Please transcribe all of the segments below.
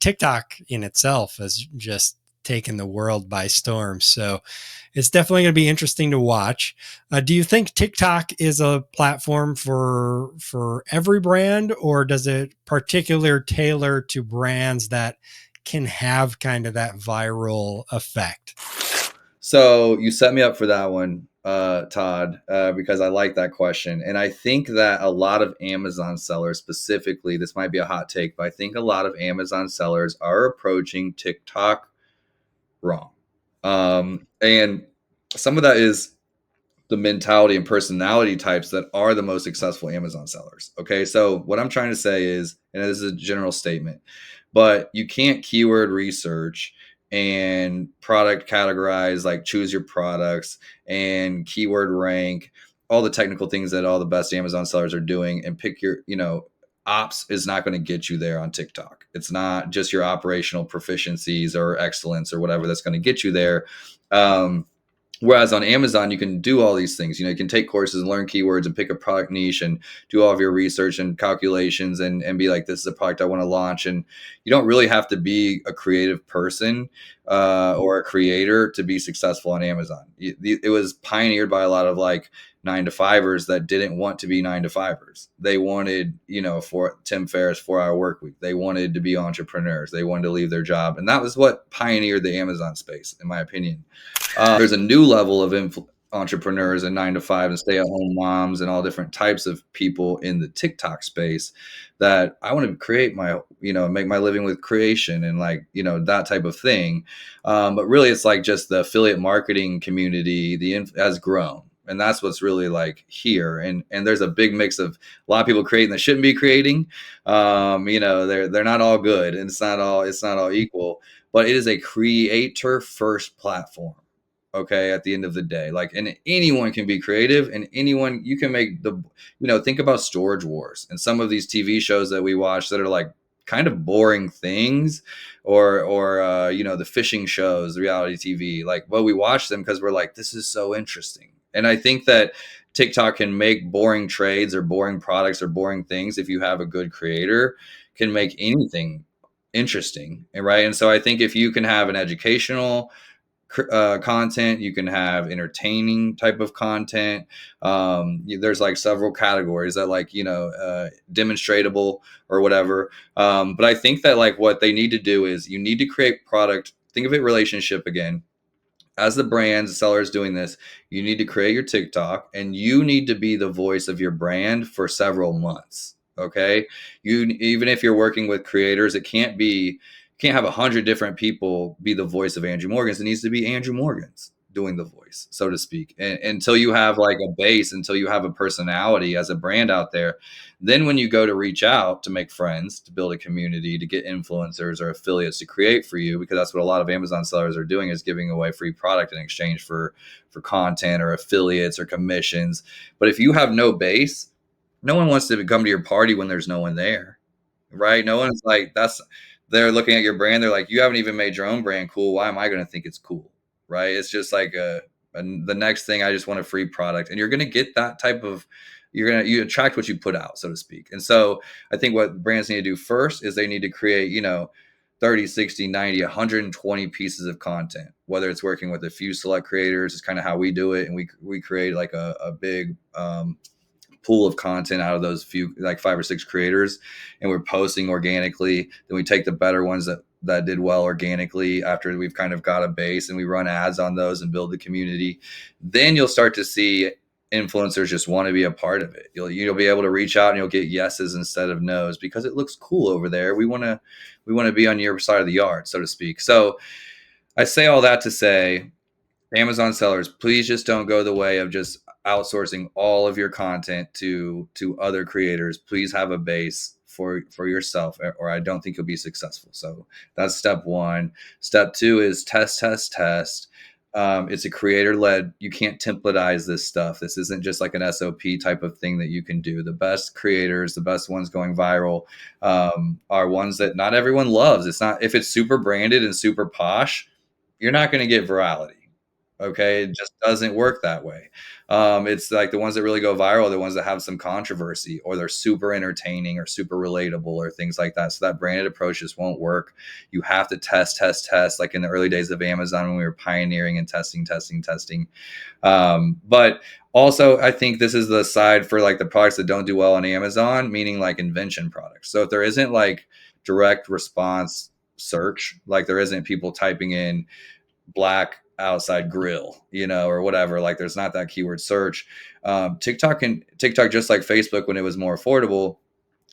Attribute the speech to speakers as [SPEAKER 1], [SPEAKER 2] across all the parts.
[SPEAKER 1] TikTok in itself has just taken the world by storm. So it's definitely going to be interesting to watch. Do you think TikTok is a platform for every brand, or does it particular tailor to brands that can have kind of that viral effect?
[SPEAKER 2] So you set me up for that one, Todd, because I like that question. And I think that a lot of Amazon sellers, specifically, this might be a hot take, but I think a lot of Amazon sellers are approaching TikTok wrong. And some of that is the mentality and personality types that are the most successful Amazon sellers. Okay. So what I'm trying to say is, and this is a general statement, but you can't keyword research and product categorize, like choose your products and keyword rank, all the technical things that all the best Amazon sellers are doing, and pick your, ops is not going to get you there on TikTok. It's not just your operational proficiencies or excellence or whatever that's going to get you there. Whereas on Amazon, you can do all these things. You can take courses and learn keywords and pick a product niche and do all of your research and calculations and be like, this is a product I want to launch. And you don't really have to be a creative person or a creator to be successful on Amazon. It was pioneered by a lot of like 9 to 5ers that didn't want to be 9 to 5ers. They wanted, for Tim Ferriss 4 Hour Work Week. They wanted to be entrepreneurs. They wanted to leave their job. And that was what pioneered the Amazon space, in my opinion. There's a new level of entrepreneurs and 9 to 5 and stay-at-home moms and all different types of people in the TikTok space that I want to create my, make my living with creation and like, that type of thing. But really, it's like just the affiliate marketing community, has grown. And that's what's really like here. And there's a big mix of a lot of people creating that shouldn't be creating. They're not all good, and it's not all equal, but it is a creator first platform. Okay, at the end of the day, like, and anyone can be creative, and anyone, you can make think about Storage Wars and some of these TV shows that we watch that are like kind of boring things, or the fishing shows, reality TV, like, well, we watch them because we're like, this is so interesting. And I think that TikTok can make boring trades or boring products or boring things, if you have a good creator, can make anything interesting. And right, and so I think if you can have an educational content, you can have entertaining type of content. There's like several categories that, like, demonstratable or whatever. But I think that like what they need to do is, you need to create product. Think of it relationship again. As the brands, the sellers doing this, you need to create your TikTok, and you need to be the voice of your brand for several months. Okay. Even if you're working with creators, it can't have 100 different people be the voice of Andrew Morgans. It needs to be Andrew Morgans doing the voice, so to speak. And until you have like a base, until you have a personality as a brand out there, then when you go to reach out to make friends, to build a community, to get influencers or affiliates to create for you, because that's what a lot of Amazon sellers are doing, is giving away free product in exchange for content or affiliates or commissions. But if you have no base, no one wants to come to your party when there's no one there, right? No one's like, they're looking at your brand. They're like, you haven't even made your own brand cool. Why am I going to think it's cool? Right. It's just like the next thing, I just want a free product. And you're going to get that type of, you attract what you put out, so to speak. And so I think what brands need to do first is they need to create, 30, 60, 90, 120 pieces of content, whether it's working with a few select creators. Is kind of how we do it. And we create like a big, pool of content out of those few, like 5 or 6 creators, and we're posting organically. Then we take the better ones that did well organically after we've kind of got a base, and we run ads on those and build the community. Then you'll start to see influencers just want to be a part of it. You'll be able to reach out and you'll get yeses instead of nos, because it looks cool over there. We want to be on your side of the yard, so to speak. So I say all that to say, Amazon sellers, please just don't go the way of just outsourcing all of your content to other creators. Please have a base for yourself, or I don't think you'll be successful. So that's step one. Step two is test, test, test. It's a creator led. You can't templatize this stuff. This isn't just like an SOP type of thing that you can do. The best creators, the best ones going viral, are ones that not everyone loves. It's not, if it's super branded and super posh, you're not going to get virality. Okay, it just doesn't work that way. It's like the ones that really go viral are the ones that have some controversy, or they're super entertaining or super relatable or things like that. So that branded approach just won't work. You have to test, test, test, like in the early days of Amazon when we were pioneering and testing, testing, testing. But also, I think this is the side for like the products that don't do well on Amazon, meaning like invention products. So if there isn't like direct response search, like there isn't people typing in black outside grill, or whatever, like there's not that keyword search. TikTok, just like Facebook when it was more affordable,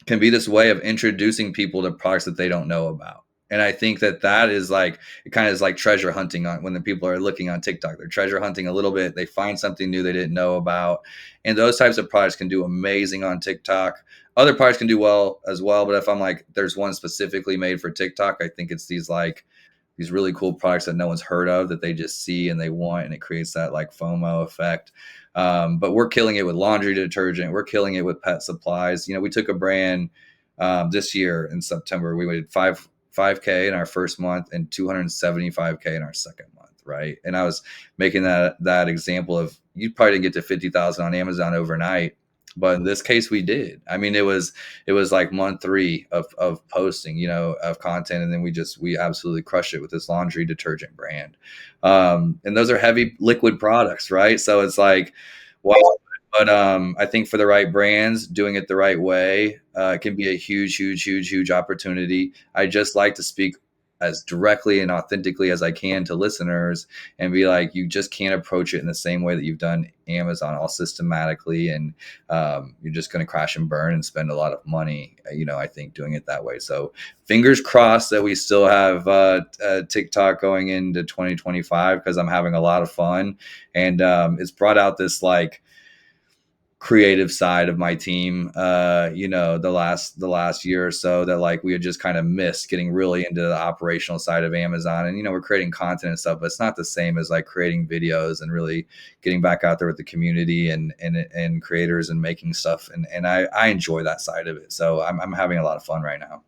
[SPEAKER 2] can be this way of introducing people to products that they don't know about. And I think that is like, it kind of is like treasure hunting on when the people are looking on TikTok. They're treasure hunting a little bit. They find something new they didn't know about. And those types of products can do amazing on TikTok. Other products can do well as well. But if I'm like, there's one specifically made for TikTok, I think it's these really cool products that no one's heard of that they just see and they want, and it creates that like FOMO effect. But we're killing it with laundry detergent. We're killing it with pet supplies. We took a brand this year in September. We did 5K in our first month and 275K in our second month, right? And I was making that example of, you probably didn't get to 50,000 on Amazon overnight, but in this case we did. I mean, it was like month 3 of posting, of content, and then we absolutely crushed it with this laundry detergent brand. And those are heavy liquid products, right? So it's like, well, but I think for the right brands, doing it the right way can be a huge, huge, huge, huge opportunity. I just like to speak as directly and authentically as I can to listeners and be like, you just can't approach it in the same way that you've done Amazon, all systematically, and you're just going to crash and burn and spend a lot of money, I think, doing it that way. So fingers crossed that we still have TikTok going into 2025, because I'm having a lot of fun, and it's brought out this like creative side of my team the last year or so, that like we had just kind of missed getting really into the operational side of Amazon. And we're creating content and stuff, but it's not the same as like creating videos and really getting back out there with the community and creators and making stuff, and I enjoy that side of it. So I'm having a lot of fun right now.